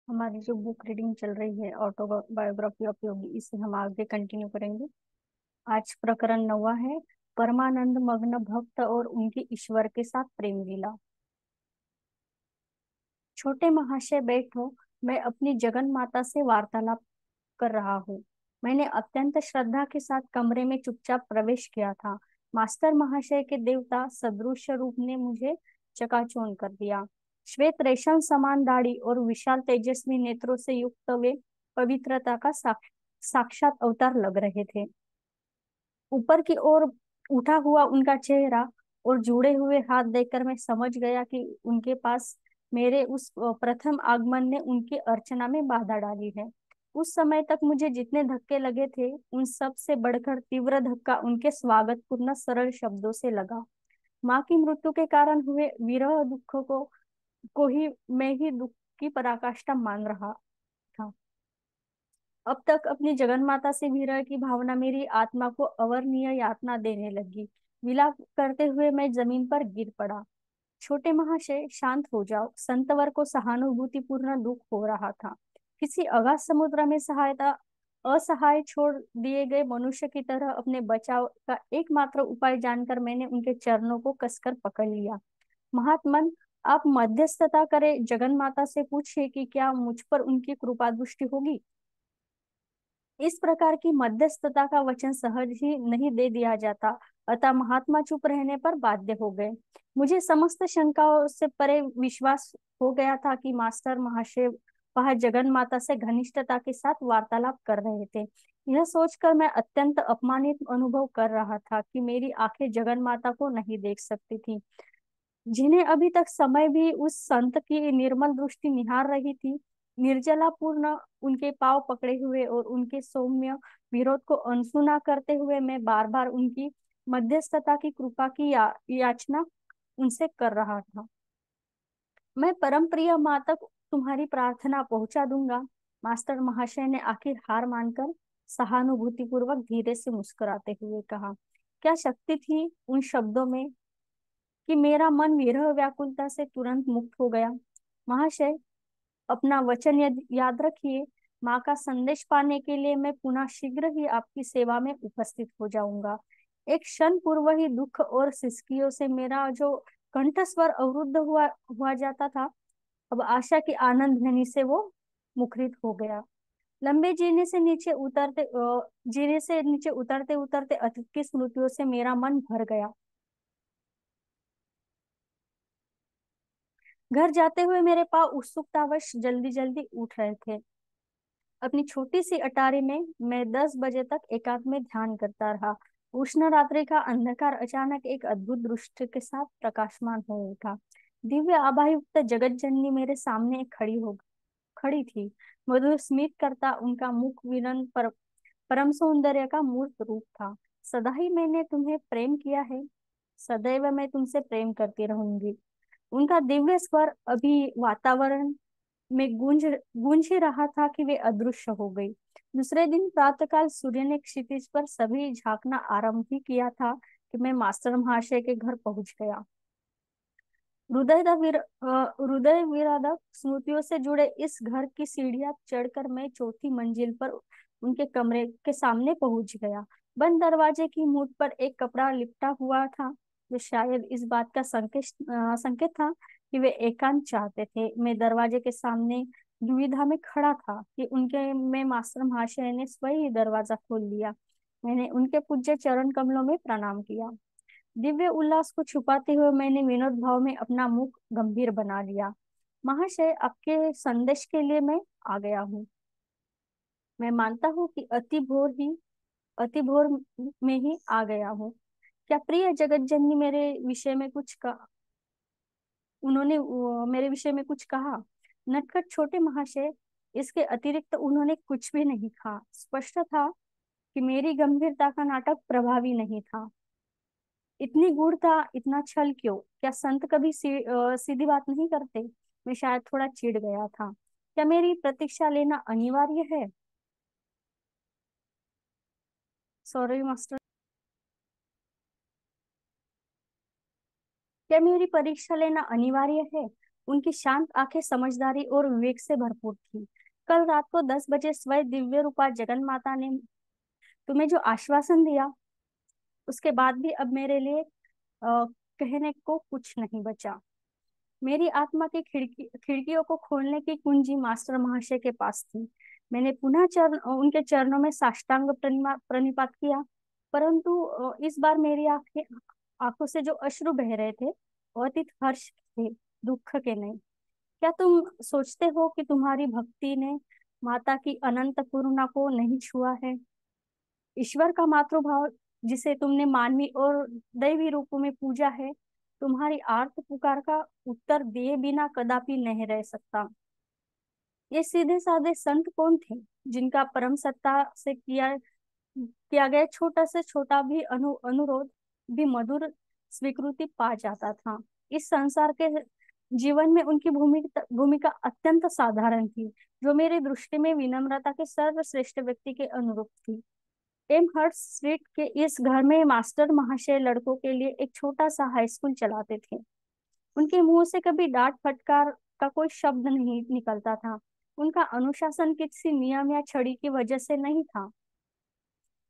हमारी जो book reading चल रही है ऑटोबायोग्राफी ऑफ योगी, इसे हम आगे कंटिन्यू करेंगे। आज प्रकरण 9वां है, परमानंद मग्न भक्त और उनकी ईश्वर के साथ प्रेम लीला। छोटे महाशय बैठो, मैं अपनी जगन माता से वार्तालाप कर रहा हूँ। मैंने अत्यंत श्रद्धा के साथ कमरे में चुपचाप प्रवेश किया था। मास्टर महाशय के देवता सदृश रूप ने मुझे चकाचौंध कर दिया। श्वेत रेशम समान दाढ़ी और विशाल तेजस्वी नेत्रों से युक्त वे पवित्रता का साक्षात अवतार लग रहे थे। ऊपर की ओर उठा हुआ उनका चेहरा और जुड़े हुए हाथ देखकर मैं समझ गया कि उनके पास मेरे उस प्रथम आगमन ने उनकी अर्चना में बाधा डाली है। उस समय तक मुझे जितने धक्के लगे थे, उन सब से बढ़कर तीव्र धक्का उनके स्वागत पूर्ण सरल शब्दों से लगा। माँ की मृत्यु के कारण हुए विरह दुख को ही मैं ही दुख की पराकाष्ठा मान रहा था। अब तक अपनी जगन माता से विरह की भावना मेरी आत्मा को अवर्णनीय यातना देने लगी। विलाप करते हुए मैं जमीन पर गिर पड़ा। छोटे महाशय, शांत हो जाओ। संतवर को सहानुभूतिपूर्ण दुख हो रहा था। किसी अगाध समुद्र में सहायता असहाय छोड़ दिए गए मनुष्य की तरह अपने बचाव का एकमात्र उपाय जानकर मैंने उनके चरणों को कसकर पकड़ लिया। महात्मन, आप मध्यस्थता करें, जगन माता से पूछिए कि क्या मुझ पर उनकी कृपा दृष्टि होगी। इस प्रकार की मध्यस्थता का वचन सहज ही नहीं दे दिया जाता, अतः महात्मा चुप रहने पर बाध्य हो गए। मुझे समस्त शंकाओं से परे विश्वास हो गया था कि मास्टर महाशय वह जगन माता से घनिष्ठता के साथ वार्तालाप कर रहे थे। यह सोचकर मैं अत्यंत अपमानित अनुभव कर रहा था कि मेरी आंखें जगन माता को नहीं देख सकती थी, जिन्हें अभी तक समय भी उस संत की निर्मल दृष्टि निहार रही थी। निर्जला पूर्ण उनके पांव पकड़े हुए और उनके सौम्य विरोध को अनसुना करते हुए मैं बार बार उनकी मध्यस्थता की कृपा की याचना उनसे कर रहा था। मैं परम प्रिय माँ तक तुम्हारी प्रार्थना पहुंचा दूंगा। मास्टर महाशय ने आखिर हार मानकर सहानुभूतिपूर्वक धीरे से मुस्कुराते हुए कहा। क्या शक्ति थी उन शब्दों में कि मेरा मन विरह व्याकुलता से तुरंत मुक्त हो गया। महाशय, अपना वचन याद रखिए। माँ का संदेश पाने के लिए मैं पुनः शीघ्र ही आपकी सेवा में उपस्थित हो जाऊंगा। एक क्षण पूर्व ही दुख और सिसकियों से मेरा जो कंठस्वर अवरुद्ध हुआ हुआ जाता था, अब आशा की आनंद ध्वनि से वो मुखरित हो गया। लंबे जीने से नीचे उतरते उतरते अतीत की स्मृतियों से मेरा मन भर गया। घर जाते हुए मेरे पाँव उत्सुकतावश जल्दी जल्दी उठ रहे थे। अपनी छोटी सी अटारी में मैं 10 बजे तक एकांत में ध्यान करता रहा। उष्ण रात्रि का अंधकार अचानक एक अद्भुत दृश्य के साथ प्रकाशमान हो उठा। दिव्य आभायुक्त जगत जननी मेरे सामने खड़ी थी। मधुर स्मित करता उनका मुख विनन परम सौंदर्य का मूर्त रूप था। सदा ही मैंने तुम्हें प्रेम किया है, सदैव मैं तुमसे प्रेम करती रहूंगी। उनका दिव्य स्वर अभी वातावरण में गूंज ही रहा था कि वे अदृश्य हो गई। दूसरे दिन प्रातःकाल सूर्य ने क्षितिज पर सभी झांकना आरंभ ही किया था कि मैं मास्टर महाशय के घर पहुंच गया। हृदय विदारक स्मृतियों से जुड़े इस घर की सीढ़ियां चढ़कर मैं चौथी मंजिल पर उनके कमरे के सामने पहुंच गया। बंद दरवाजे की मूठ पर एक कपड़ा लिपटा हुआ था, जो शायद इस बात का संकेत था कि वे एकांत चाहते थे। मैं दरवाजे के सामने दुविधा में खड़ा था कि उनके में मास्टर महाशय ने स्वयं ही दरवाजा खोल लिया। मैंने उनके पूज्य चरण कमलों में प्रणाम किया। दिव्य उल्लास को छुपाते हुए मैंने विनोद भाव में अपना मुख गंभीर बना लिया। महाशय, आपके संदेश के लिए मैं आ गया हूँ। मैं मानता हूँ कि अति भोर में ही आ गया हूँ। क्या प्रिय जगत जननी मेरे विषय में कुछ कहा? उन्होंने मेरे विषय में कुछ कहा? नटखट छोटे महाशय, इसके अतिरिक्त उन्होंने कुछ भी नहीं कहा। स्पष्ट था कि मेरी गंभीरता का नाटक प्रभावी नहीं था। इतनी गूढ़ता, इतना छल क्यों? क्या संत कभी सीधी बात नहीं करते? मैं शायद थोड़ा चिढ़ गया था। क्या मेरी प्रतीक्षा लेना अनिवार्य है? Sorry master. क्या मेरी परीक्षा लेना अनिवार्य है? उनकी शांत आंखें समझदारी और विवेक से भरपूर थी। कल रात को 10 बजे स्वयं दिव्य रूपा जगन माता ने तुम्हें जो आश्वासन दिया, उसके बाद भी अब मेरे लिए कहने को कुछ नहीं बचा। मेरी आत्मा की खिड़कियों को खोलने की कुंजी मास्टर महाशय के पास थी। मैंने पुनः उनके चरणों में साष्टांग प्रणिपात किया, परंतु इस बार मेरी आंखों से जो अश्रु बह रहे थे वो अतीत हर्ष थे, दुख के नहीं। क्या तुम सोचते हो कि तुम्हारी भक्ति ने माता की अनंत करुणा को नहीं छुआ है? ईश्वर का मातृभाव जिसे तुमने मानवी और दैवी रूपों में पूजा है, तुम्हारी आर्त पुकार का उत्तर दिए बिना कदापि नहीं रह सकता। ये सीधे साधे संत कौन थे जिनका परम सत्ता से किया गया छोटा से छोटा भी अनुरोध भी मधुर स्वीकृति पा जाता था? इस संसार के जीवन में उनकी भूमिका अत्यंत साधारण थी, जो मेरी दृष्टि में विनम्रता के सर्वश्रेष्ठ व्यक्ति के अनुरूप थी। एम हर्ट स्ट्रीट के इस घर में मास्टर महाशय लड़कों के लिए एक छोटा सा हाई स्कूल चलाते थे। उनके मुंह से कभी डांट फटकार का कोई शब्द नहीं निकलता था। उनका अनुशासन किसी नियम या छड़ी की वजह से नहीं था।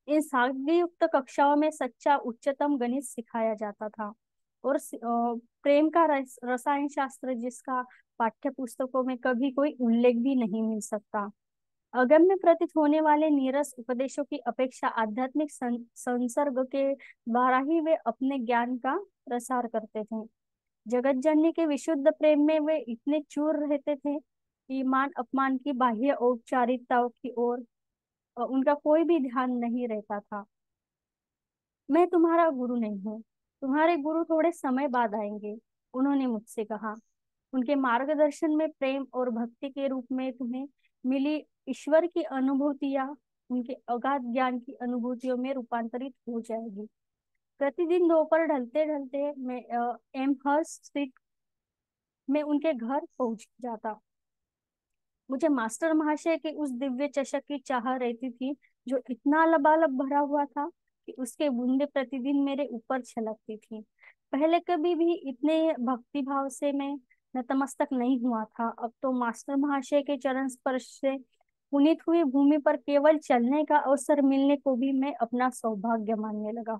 इन सादगीयुक्त कक्षाओं में सच्चा उच्चतम गणित सिखाया जाता था और प्रेम का रसायन शास्त्र जिसका पाठ्य पुस्तकों में कभी कोई उल्लेख भी नहीं मिल सकता। अगम्य प्रतीत होने वाले नीरस उपदेशों की अपेक्षा आध्यात्मिक संसर्ग के द्वारा ही वे अपने ज्ञान का प्रसार करते थे। जगत जननी के विशुद्ध प्रेम में वे इतने चूर रहते थे कि मान अपमान की बाह्य औपचारिकताओं की ओर उनका कोई भी ध्यान नहीं रहता था। मैं तुम्हारा गुरु नहीं हूँ, तुम्हारे गुरु थोड़े समय बाद आएंगे, उन्होंने मुझसे कहा। उनके मार्गदर्शन में प्रेम और भक्ति के रूप में तुम्हें मिली ईश्वर की अनुभूतियां उनके अगाध ज्ञान की अनुभूतियों में रूपांतरित हो जाएगी। प्रतिदिन दोपहर ढलते ढलते मैं एम हर्स्ट स्ट्रीट में उनके घर पहुंच जाता। मुझे मास्टर महाशय के उस दिव्य चषक की चाह रहती थी, जो इतना लबालब भरा हुआ था कि उसके बूंदे प्रतिदिन मेरे ऊपर छलकती थी। पहले कभी भी इतने भक्ति भाव से मैं नतमस्तक नहीं हुआ था। अब तो मास्टर महाशय के चरण स्पर्श से पुनीत हुई भूमि पर केवल चलने का अवसर मिलने को भी मैं अपना सौभाग्य मानने लगा।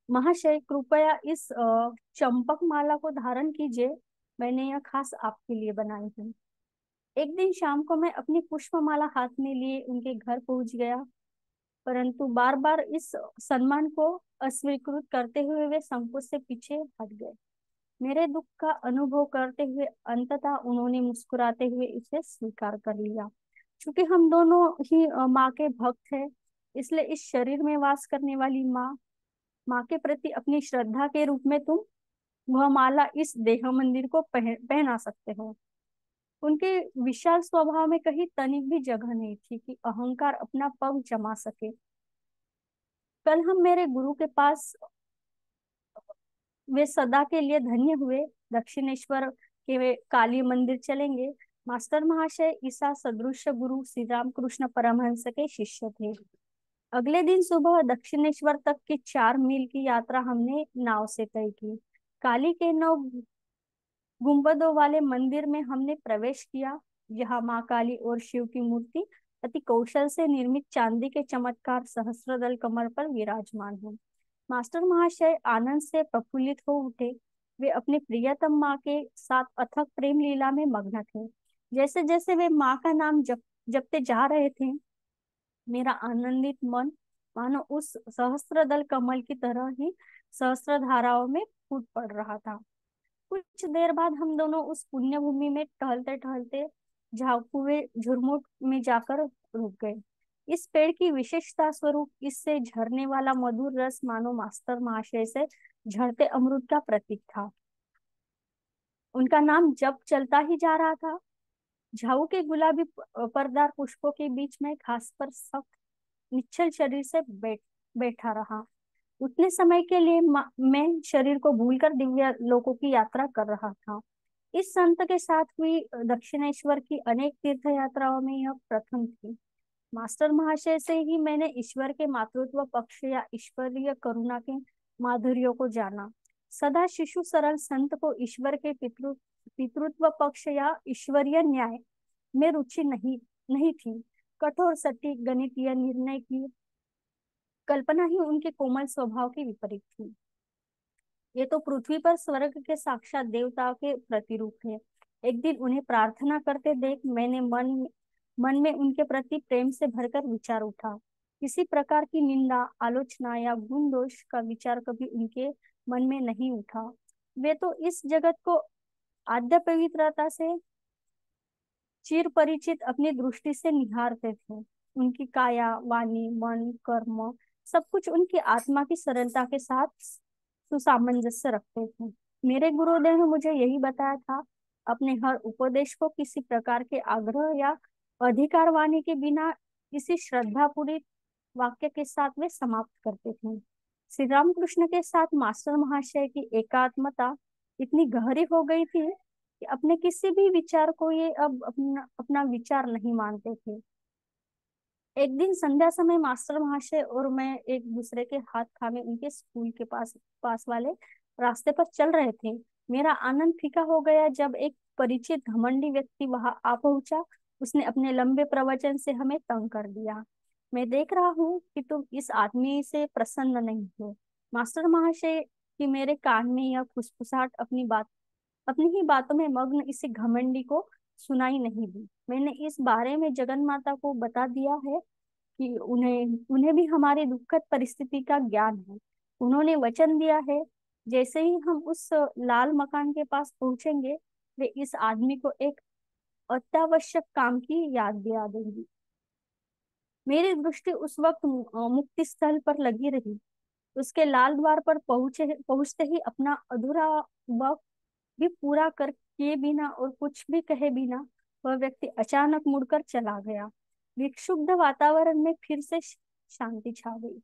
महाशय, कृपया इस चंपक माला को धारण कीजिए, मैंने यह खास आपके लिए बनाई है। एक दिन शाम को मैं अपनी पुष्पमाला हाथ में लिए उनके घर पहुंच गया, परंतु बार बार इस सम्मान को अस्वीकृत करते हुए वे संकोच से पीछे हट गए। मेरे दुख का अनुभव करते हुए अंततः उन्होंने मुस्कुराते हुए इसे स्वीकार कर लिया। क्योंकि हम दोनों ही माँ के भक्त हैं, इसलिए इस शरीर में वास करने वाली माँ के प्रति अपनी श्रद्धा के रूप में तुम वह माला इस देह मंदिर को पहना सकते हो। उनके विशाल स्वभाव में कहीं तनिक भी जगह नहीं थी कि अहंकार अपना पग जमा सके। कल हम मेरे गुरु के पास वे सदा के लिए धन्य हुए दक्षिणेश्वर के वे काली मंदिर चलेंगे। मास्टर महाशय ईसा सदृश गुरु श्री रामकृष्ण परमहंस के शिष्य थे। अगले दिन सुबह दक्षिणेश्वर तक की 4 मील की यात्रा हमने नाव से तय की। काली के 9 गुंबदों वाले मंदिर में हमने प्रवेश किया। यहाँ माँ काली और शिव की मूर्ति अति कौशल से निर्मित चांदी के चमत्कार सहस्त्रदल कमर पर विराजमान है। मास्टर महाशय आनंद से प्रफुल्लित हो उठे। वे अपने प्रियतम माँ के साथ अथक प्रेम लीला में मग्न थे। जैसे जैसे वे माँ का नाम जपते जा रहे थे, मेरा आनंदित मन मानो उस सहस्त्रदल कमल की तरह ही सहस्त्र धाराओं में फूट पड़ रहा था। कुछ देर बाद हम दोनों उस पुण्य भूमि में टहलते टहलते झाकुए झुरमुट में जाकर रुक गए। इस पेड़ की विशेषता स्वरूप इससे झरने वाला मधुर रस मानो मास्टर महाशय से झरते अमृत का प्रतीक था। उनका नाम जब चलता ही जा रहा था। झाऊ के गुलाबी परदार पुष्पों के बीच में घास पर सख्त निश्चल शरीर से बैठा रहा। उतने समय के लिए मैं शरीर को भूलकर दिव्य लोकों की यात्रा कर रहा था। इस संत के साथ हुई दक्षिणेश्वर की अनेक तीर्थ यात्राओं में यह प्रथम थी। मास्टर महाशय से ही मैंने ईश्वर के मातृत्व पक्ष या ईश्वरीय करुणा के माधुर्यों को जाना। सदा शिशु सरल संत को ईश्वर के पितृत्व पक्ष या ईश्वरीय न्याय में रुचि नहीं नहीं थी। कठोर सटीक गणितीय निर्णय की कल्पना ही उनके कोमल स्वभाव के विपरीत थी। ये तो पृथ्वी पर स्वर्ग के साक्षात देवताओं के प्रतिरूप है। एक दिन उन्हें प्रार्थना करते देख मैंने मन में उनके प्रति प्रेम से भरकर विचार उठा। किसी प्रकार की निंदा, आलोचना या गुण दोष का विचार कभी उनके मन में नहीं उठा। वे तो इस जगत को आद्य पवित्रता से चिर परिचित अपनी दृष्टि से निहारते थे। उनकी काया, वाणी, मन, कर्म सब कुछ उनकी आत्मा की सरलता के साथ सुसामंजस्य रखते थे। मेरे गुरुदेव ने मुझे यही बताया था। अपने हर उपदेश को किसी प्रकार के आग्रह या अधिकार वाणी के बिना किसी श्रद्धापूरी वाक्य के साथ वे समाप्त करते थे। श्री रामकृष्ण के साथ मास्टर महाशय की एकात्मता इतनी गहरी हो गई थी कि अपने किसी भी विचार को ये अब अपना अपना विचार नहीं मानते थे। एक दिन संध्या समय मास्टर महाशय और मैं एक दूसरे के हाथ थामे उनके स्कूल के पास वाले रास्ते पर चल रहे थे। मेरा आनंद फीका हो गया जब एक परिचित घमंडी व्यक्ति वहां आ पहुंचा। उसने अपने लंबे प्रवचन से हमें तंग कर दिया। मैं देख रहा हूँ कि तुम इस आदमी से प्रसन्न नहीं हो। मास्टर महाशय की मेरे कान में यह फुसफुसाहट अपनी ही बातों में मग्न इसी घमंडी को सुनाई नहीं दी। मैंने इस बारे में जगन माता को बता दिया है कि उन्हें उन्हें भी हमारी दुखद परिस्थिति का ज्ञान है। उन्होंने वचन दिया है, जैसे ही हम उस लाल मकान के पास पहुंचेंगे वे इस आदमी को एक अत्यावश्यक काम की याद दिला देंगी। मेरी दृष्टि उस वक्त मुक्ति स्थल पर लगी रही। उसके लाल द्वार पर पहुंचते ही अपना अधूरा वक्त भी पूरा कर किए बिना और कुछ भी कहे बिना वह व्यक्ति अचानक मुड़कर चला गया। विक्षुब्ध वातावरण में फिर से शांति छा गई।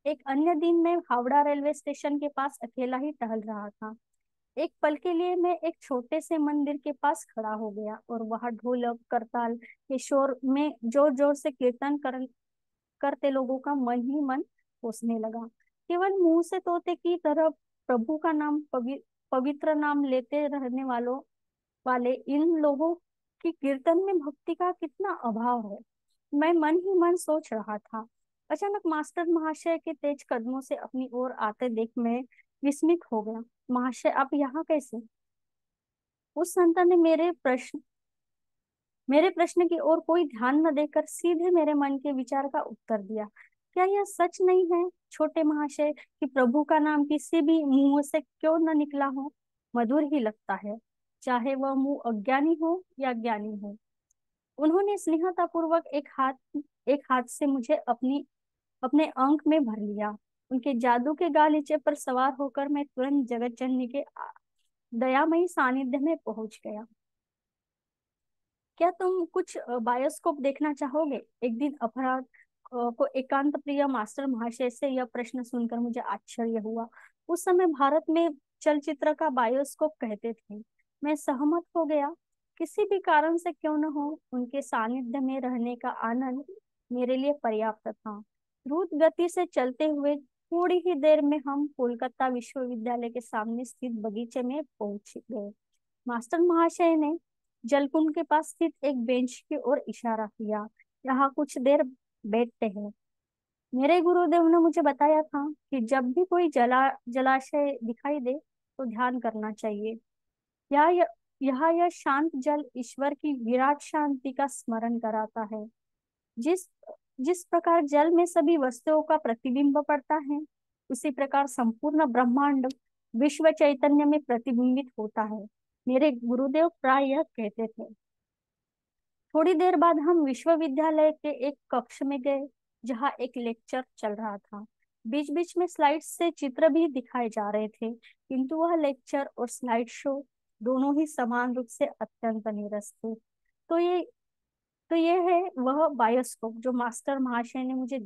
एक अन्य दिन मैं हावड़ा रेलवे स्टेशन के पास अकेला ही टहल रहा था। एक पल के लिए मैं एक छोटे से मंदिर के पास खड़ा हो गया और वहां ढोलक करताल के शोर में जोर जोर से करते लोगों का मन ही मन कोसने लगा। केवल मुंह से तोते की तरह प्रभु का नाम पवित्र नाम लेते रहने वाले इन लोगों की कीर्तन में भक्ति का कितना अभाव है, मैं मन ही मन सोच रहा था। अचानक मास्टर महाशय के तेज कदमों से अपनी ओर आते देख मैं विस्मित हो गया। महाशय, आप यहाँ कैसे? उस संत ने मेरे प्रश्न की ओर कोई ध्यान न देकर सीधे मेरे मन के विचार का उत्तर दिया। क्या यह सच नहीं है छोटे महाशय कि प्रभु का नाम किसी भी मुंह से क्यों न निकला हो मधुर ही लगता है, चाहे वह मुंह अज्ञानी हो या ज्ञानी हो। उन्होंने स्नेहतापूर्वक एक हाथ से मुझे अपने अंक में भर लिया। उनके जादू के गालीचे पर सवार होकर मैं तुरंत जगत जननी के दयामयी सानिध्य में पहुंच गया। क्या तुम कुछ बायोस्कोप देखना चाहोगे? एक दिन अपराध को एकांत प्रिय मास्टर महाशय से यह प्रश्न सुनकर मुझे आश्चर्य हुआ। उस समय भारत में चलचित्र का बायोस्कोप कहते थे। मैं सहमत हो गया। किसी भी कारण से क्यों न हो, उनके सानिध्य में रहने का आनंद मेरे लिए पर्याप्त था। द्रुत गति से चलते हुए थोड़ी ही देर में हम कोलकाता विश्वविद्यालय के सामने स्थित बगीचे में पहुंच गए। मास्टर महाशय ने जलकुंड के पास स्थित एक बेंच की ओर इशारा किया। यहाँ कुछ देर बैठते हैं। मेरे गुरुदेव ने मुझे बताया था कि जब भी कोई जलाशय दिखाई दे तो ध्यान करना चाहिए। यह यह शांत जल ईश्वर की विराट शांति का स्मरण कराता है। जिस जिस प्रकार जल में सभी वस्तुओं का प्रतिबिंब पड़ता है, उसी प्रकार संपूर्ण ब्रह्मांड विश्व चैतन्य में प्रतिबिंबित होता है। मेरे गुरुदेव प्राय यह कहते थे। थोड़ी देर बाद हम विश्वविद्यालय के एक कक्ष में गए जहाँ एक लेक्चर चल रहा था। बीच बीच में स्लाइड से चित्र भी दिखाए जा रहे थे, किंतु वह लेक्चर और स्लाइड शो दोनों ही समान रूप से अत्यंत नीरस थे। तो ये तो ये है वह बायोस्कोप जो मास्टर महाशय ने मुझे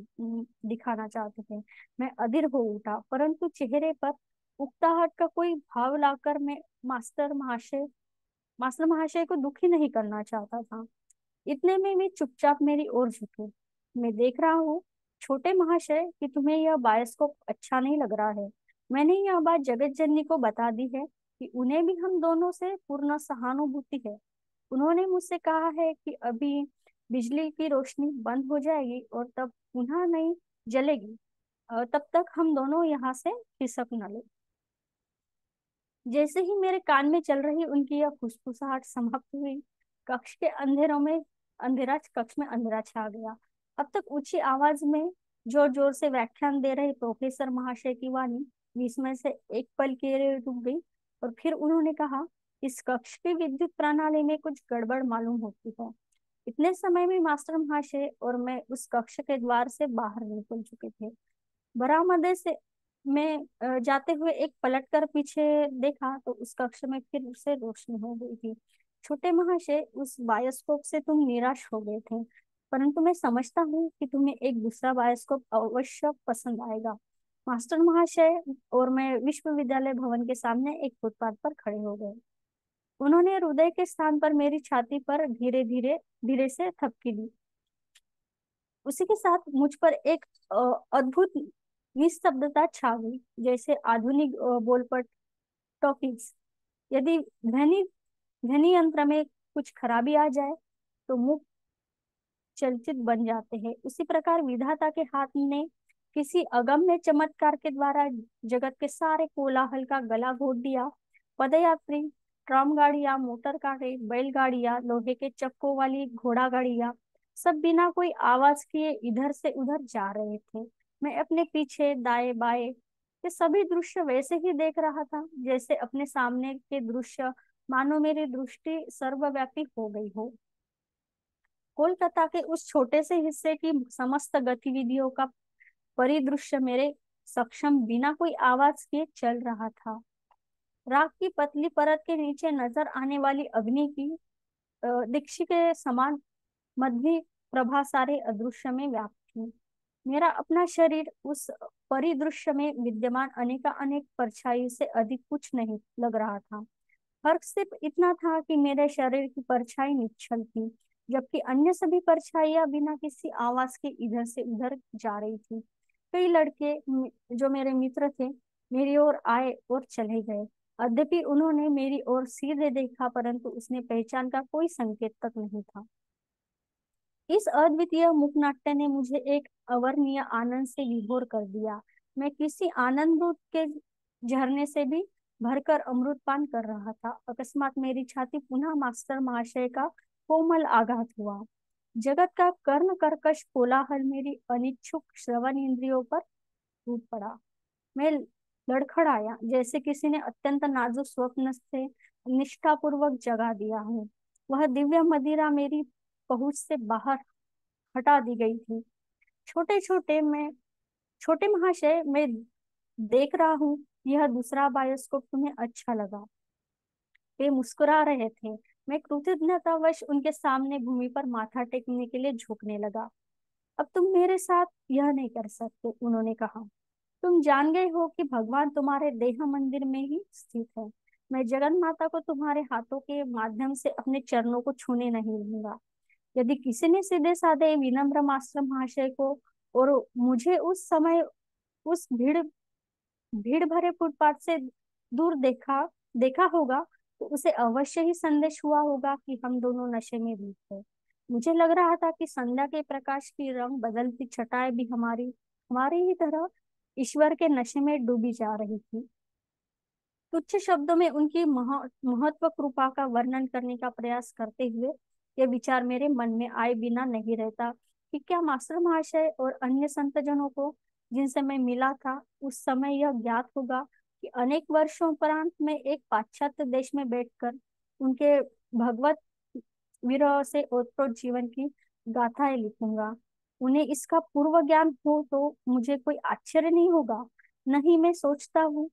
दिखाना चाहते थे। मैं अधीर हो उठा, परंतु चेहरे पर उकताहट का कोई भाव लाकर मैं मास्टर महाशय को दुखी नहीं करना चाहता था। इतने में वे चुपचाप मेरी ओर झुके। मैं देख रहा हूँ छोटे महाशय कि तुम्हें यह बायोस्कोप अच्छा नहीं लग रहा है। मैंने यह बात जगत जननी को बता दी है कि उन्हें भी हम दोनों से पूर्ण सहानुभूति है। उन्होंने मुझसे कहा है कि अभी बिजली की रोशनी बंद हो जाएगी और तब पुनः नहीं जलेगी। तब तक हम दोनों यहाँ से खिसक न ले। जैसे ही मेरे कान में चल रही उनकी यह फुसफुसाहट समाप्त हुई, कक्ष के अंधेरों में अंधेरा कक्ष में अंधेरा छा गया। अब तक ऊंची आवाज में जोर जोर से व्याख्यान दे रहे प्रोफेसर महाशय की वाणी विस्मय से एक पल के लिए रुक गई, और फिर उन्होंने कहा, इस कक्ष की विद्युत प्रणाली में कुछ गड़बड़ मालूम होती है। इतने समय में मास्टर महाशय और मैं उस कक्ष के द्वार से बाहर निकल चुके थे। बरामदे से मैं जाते हुए एक पलट कर पीछे देखा तो उस कक्ष में फिर से रोशनी हो गई थी। छोटे महाशय, उस बायोस्कोप से तुम निराश हो गए थे, परंतु मैं समझता हूँ कि तुम्हें एक दूसरा बायोस्कोप अवश्य पसंद आएगा। मास्टर महाशय और मैं विश्वविद्यालय भवन के सामने एक फुटपाथ पर खड़े हो गए। उन्होंने हृदय के स्थान पर मेरी छाती पर धीरे धीरे धीरे से थपकी दी। उसी के साथ मुझ पर एक अद्भुत निस्तब्धता छा गई, जैसे आधुनिक बोलपट टॉकीज। यदि ध्वनि ध्वनि यंत्र में कुछ खराबी आ जाए तो मुख चलचित बन जाते हैं, उसी प्रकार विधाता के हाथ ने किसी अगम्य चमत्कार के द्वारा जगत के सारे कोलाहल का गला घोट दिया। पदयात्री, ट्राम गाड़ियां, मोटर गाड़ी, बैलगाड़ियां, लोहे के चक्कों वाली घोड़ा गाड़ियां, सब बिना कोई आवाज किए इधर से उधर जा रहे थे। मैं अपने पीछे दाएं बाएं ये सभी दृश्य वैसे ही देख रहा था जैसे अपने सामने के दृश्य, मानो मेरी दृष्टि सर्वव्यापी हो गई हो। कोलकाता के उस छोटे से हिस्से की समस्त गतिविधियों का परिदृश्य मेरे सक्षम बिना कोई आवाज के चल रहा था। राख की पतली परत के नीचे नजर आने वाली अग्नि की दीक्षी के समान मध्य प्रभा सारे अदृश्य में व्याप्त थी। मेरा अपना शरीर उस परिदृश्य में विद्यमान अनेक अनेक परछाई से अधिक कुछ नहीं लग रहा था। फर्क सिर्फ इतना था कि मेरे शरीर की परछाई निश्चल थी, जबकि अन्य सभी परछाइयां बिना किसी आवाज के इधर से उधर जा रही थी। कई लड़के जो मेरे मित्र थे मेरी ओर आए और चले गए। यद्यपि उन्होंने मेरी ओर सीधे देखा, परंतु उसने पहचान का कोई संकेत तक नहीं था। इस अद्वितीय मुखनाट्य ने मुझे एक अवर्णनीय आनंद से विभोर कर दिया। मैं किसी आनंद के झरने से भी भरकर अमृतपान कर रहा था। अकस्मात मेरी छाती पुनः मास्टर महाशय का कोमल आघात हुआ। जगत का कर्ण कर्कश कोलाहल मेरी अनिच्छुक श्रवण इंद्रियों पर टूट पड़ा। मैं लड़खड़ाया, जैसे किसी ने अत्यंत नाजुक स्वप्न से निष्ठापूर्वक जगा दिया हो। वह दिव्य मदिरा मेरी पहुंच से बाहर हटा दी गई थी। छोटे छोटे मैं छोटे महाशय, मैं देख रहा हूँ यह दूसरा बायोस्कोप तुम्हें अच्छा लगा। वे मुस्कुरा रहे थे। मैं कृतज्ञतावश उनके सामने भूमि पर माथा टेकने के लिए झुकने लगा। अब तुम मेरे साथ यह नहीं कर सकते, उन्होंने कहा। तुम जान गए हो कि भगवान तुम्हारे देह मंदिर में ही स्थित है। मैं जगन माता को तुम्हारे हाथों के माध्यम से अपने चरणों को छूने नहीं दूंगा। यदि किसी ने सीधे साधे विनम्र मास्टर महाशय को और मुझे उस समय उस भीड़ भरे फुटपाथ से दूर देखा देखा होगा, तो उसे अवश्य ही संदेश हुआ होगा कि हम दोनों नशे में धुत थे। मुझे लग रहा था कि संध्या के प्रकाश की रंग बदलती छटाएं भी हमारी ही तरह ईश्वर के नशे में डूबी जा रही थी। तुच्छ शब्दों में उनकी महत्व कृपा का वर्णन करने का प्रयास करते हुए ये विचार मेरे मन में आए बिना नहीं रहता कि क्या मास्टर महाशय और अन्य संतजनों को जिनसे मैं मिला था उस समय यह ज्ञात होगा कि अनेक वर्षों उपरांत मैं एक पाश्चात्य देश में बैठकर उनके भगवत विरह से ओतप्रोत जीवन की गाथाएं लिखूंगा। उन्हें इसका पूर्व ज्ञान हो तो मुझे कोई आश्चर्य नहीं होगा। नहीं, मैं सोचता हूँ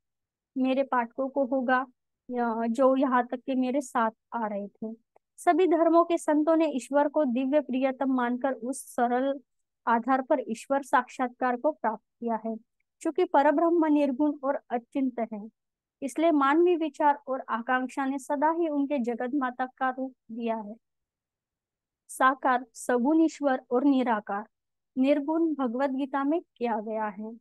मेरे पाठकों को होगा, जो यहाँ तक के मेरे साथ आ रहे थे। सभी धर्मों के संतों ने ईश्वर को दिव्य प्रियतम मानकर उस सरल आधार पर ईश्वर साक्षात्कार को प्राप्त किया है। क्योंकि परब्रह्म निर्गुण और अचिंत्य है, इसलिए मानवीय विचार और आकांक्षा ने सदा ही उनके जगत माता का रूप दिया है। साकार, सगुण ईश्वर और निराकार निर्गुण भगवत गीता में किया गया है।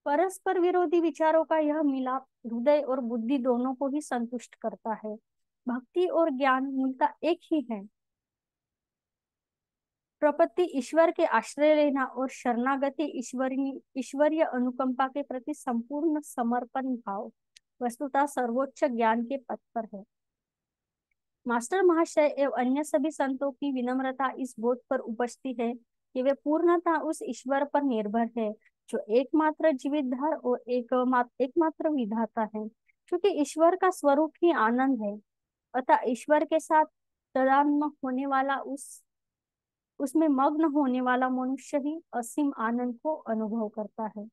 परस्पर विरोधी विचारों का यह मिलाप हृदय और बुद्धि दोनों को ही संतुष्ट करता है। भक्ति और ज्ञान मूलतः एक ही है। प्रपत्ति ईश्वर के आश्रय लेना और शरणागति ईश्वरीय अनुकंपा के प्रति संपूर्ण समर्पण भाव वस्तुतः सर्वोच्च ज्ञान के पथ पर है। मास्टर महाशय एवं अन्य सभी संतों की विनम्रता इस बोध पर उपजती है कि वे पूर्णतः उस ईश्वर पर निर्भर है जो एकमात्र जीवितधार और एकमात्र विधाता है। क्योंकि ईश्वर का स्वरूप ही आनंद है, अतः ईश्वर के साथ तादात्म्य होने वाला उसमें मग्न होने वाला मनुष्य ही असीम आनंद को अनुभव करता है।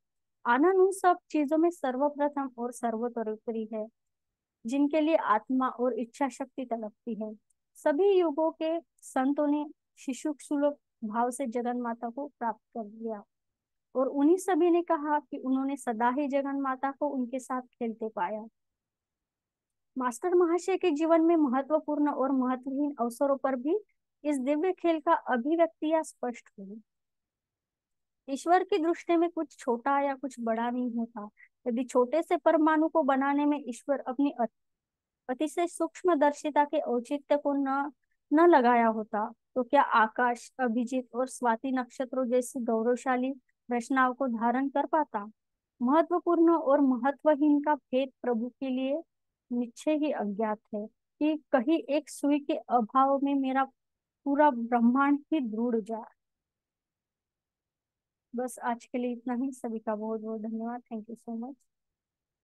आनंद उन सब चीजों में सर्वप्रथम और सर्वोपरि है जिनके लिए आत्मा और इच्छा शक्ति तड़पती है। सभी युगों के संतों ने शिशु सुलभ भाव से जगन माता को प्राप्त कर लिया और उन्हीं सभी ने कहा कि उन्होंने सदा ही जगन माता को उनके साथ खेलते पाया। मास्टर महाशय के जीवन में महत्वपूर्ण और महत्वहीन अवसरों पर भी इस दिव्य खेल का अभिव्यक्तियां स्पष्ट हुई। ईश्वर की दृष्टि में कुछ छोटा या कुछ बड़ा नहीं होता। यदि छोटे से परमाणु को बनाने में ईश्वर अपनी अतिशय सूक्ष्म दर्शिता के औचित्य को न लगाया होता तो क्या आकाश, अभिजीत और स्वाति नक्षत्रों जैसी गौरवशाली रचनाओं को धारण कर पाता। महत्वपूर्ण और महत्वहीन का भेद प्रभु के लिए निश्चय ही अज्ञात है कि कहीं एक सुई के अभाव में मेरा पूरा ब्रह्मांड ही ध्रुव जाए। बस आज के लिए इतना ही। सभी का बहुत बहुत धन्यवाद। Thank you so much.